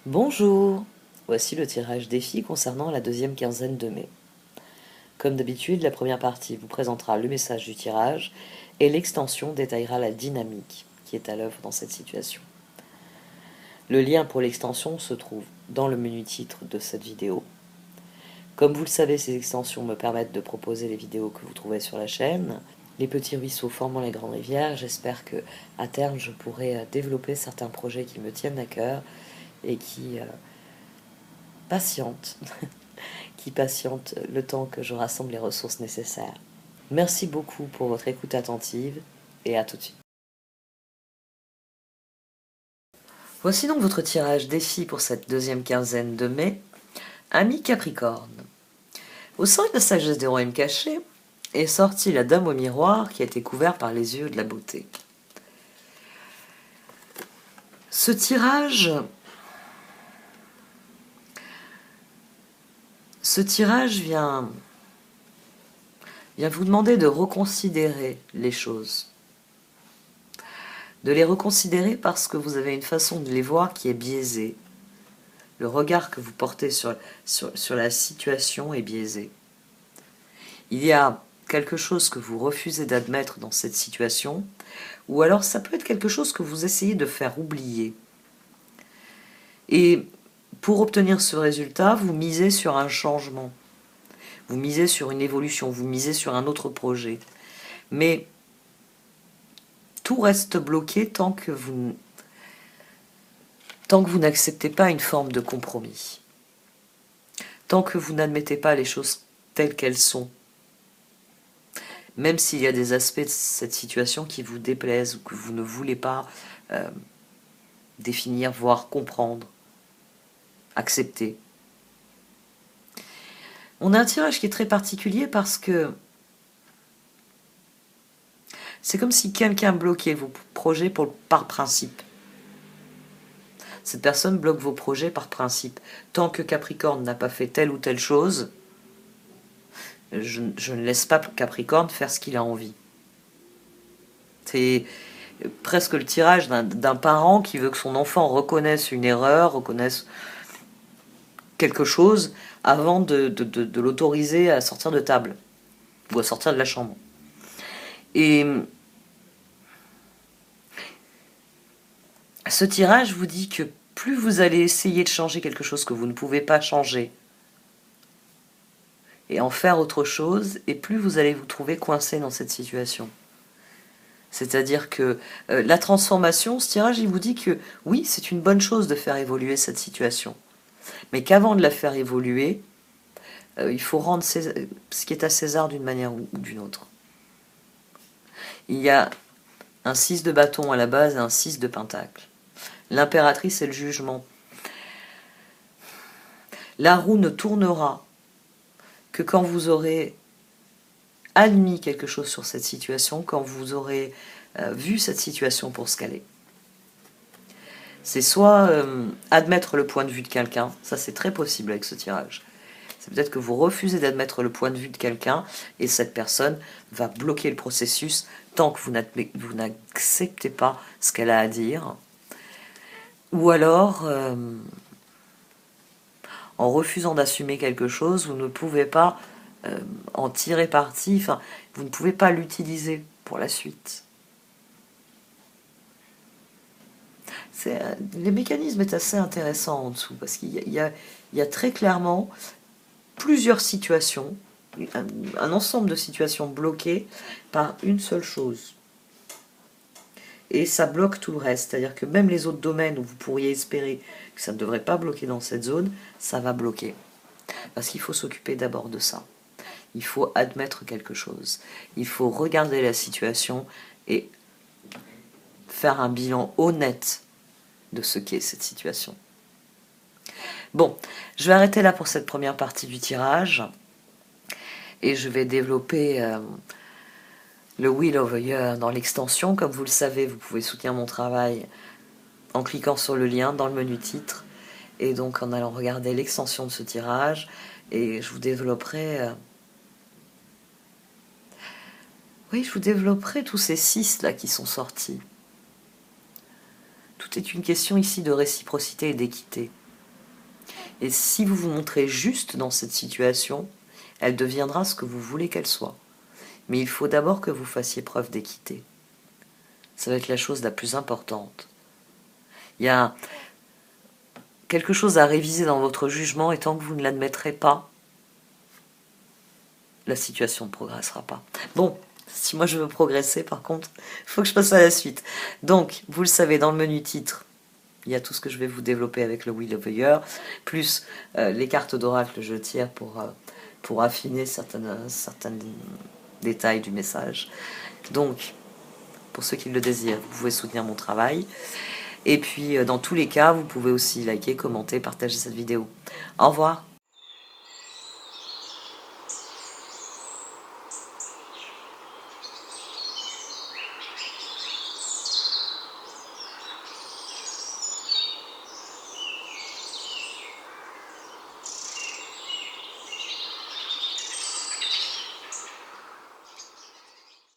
Bonjour, voici le tirage défi concernant la deuxième quinzaine de mai. Comme d'habitude, la première partie vous présentera le message du tirage et l'extension détaillera la dynamique qui est à l'œuvre dans cette situation. Le lien pour l'extension se trouve dans le menu titre de cette vidéo. Comme vous le savez, ces extensions me permettent de proposer les vidéos que vous trouvez sur la chaîne. Les petits ruisseaux formant les grandes rivières, j'espère que à terme je pourrai développer certains projets qui me tiennent à cœur et qui patientent le temps que je rassemble les ressources nécessaires. Merci beaucoup pour votre écoute attentive et à tout de suite. Voici donc votre tirage défi pour cette deuxième quinzaine de mai. Ami Capricorne. Au sein de la sagesse des royaumes cachés est sortie la dame au miroir qui a été couverte par les yeux de la beauté. Ce tirage vient vous demander de reconsidérer les choses. De les reconsidérer parce que vous avez une façon de les voir qui est biaisée. Le regard que vous portez sur la situation est biaisé. Il y a quelque chose que vous refusez d'admettre dans cette situation, ou alors ça peut être quelque chose que vous essayez de faire oublier. Et pour obtenir ce résultat, vous misez sur un changement, vous misez sur une évolution, vous misez sur un autre projet. Mais tout reste bloqué tant que vous n'acceptez pas une forme de compromis, tant que vous n'admettez pas les choses telles qu'elles sont, même s'il y a des aspects de cette situation qui vous déplaisent ou que vous ne voulez pas définir, voire comprendre, accepter. On a un tirage qui est très particulier parce que c'est comme si quelqu'un bloquait vos projets par principe. Cette personne bloque vos projets par principe. Tant que Capricorne n'a pas fait telle ou telle chose, je ne laisse pas Capricorne faire ce qu'il a envie. C'est presque le tirage d'un parent qui veut que son enfant reconnaisse une erreur, reconnaisse quelque chose avant de l'autoriser à sortir de table ou à sortir de la chambre. Et ce tirage vous dit que plus vous allez essayer de changer quelque chose que vous ne pouvez pas changer et en faire autre chose, et plus vous allez vous trouver coincé dans cette situation. C'est-à-dire que la transformation, ce tirage, il vous dit que oui, c'est une bonne chose de faire évoluer cette situation, mais qu'avant de la faire évoluer, il faut rendre ce qui est à César d'une manière ou d'une autre. Il y a un 6 de bâton à la base et un 6 de pentacle. L'impératrice est le jugement. La roue ne tournera que quand vous aurez admis quelque chose sur cette situation, quand vous aurez vu cette situation pour ce qu'elle est. C'est soit admettre le point de vue de quelqu'un, ça c'est très possible avec ce tirage. C'est peut-être que vous refusez d'admettre le point de vue de quelqu'un et cette personne va bloquer le processus tant que vous n'acceptez pas ce qu'elle a à dire. Ou alors, en refusant d'assumer quelque chose, vous ne pouvez pas en tirer parti, enfin, vous ne pouvez pas l'utiliser pour la suite. Le mécanisme est assez intéressant en dessous, parce qu'il y a très clairement plusieurs situations, un ensemble de situations bloquées par une seule chose. Et ça bloque tout le reste, c'est-à-dire que même les autres domaines où vous pourriez espérer que ça ne devrait pas bloquer dans cette zone, ça va bloquer. Parce qu'il faut s'occuper d'abord de ça. Il faut admettre quelque chose. Il faut regarder la situation et faire un bilan honnête de ce qu'est cette situation. Bon, je vais arrêter là pour cette première partie du tirage et je vais développer le Wheel of the Year dans l'extension. Comme vous le savez, vous pouvez soutenir mon travail en cliquant sur le lien dans le menu titre et donc en allant regarder l'extension de ce tirage, et je vous développerai tous ces 6 là qui sont sortis. Tout est une question ici de réciprocité et d'équité. Et si vous vous montrez juste dans cette situation, elle deviendra ce que vous voulez qu'elle soit. Mais il faut d'abord que vous fassiez preuve d'équité. Ça va être la chose la plus importante. Il y a quelque chose à réviser dans votre jugement, et tant que vous ne l'admettrez pas, la situation ne progressera pas. Bon, si moi je veux progresser, par contre, il faut que je passe à la suite. Donc, vous le savez, dans le menu titre, il y a tout ce que je vais vous développer avec le Wheel of the Year, plus les cartes d'oracle que je tire pour affiner certains détails du message. Donc, pour ceux qui le désirent, vous pouvez soutenir mon travail. Et puis, dans tous les cas, vous pouvez aussi liker, commenter, partager cette vidéo. Au revoir.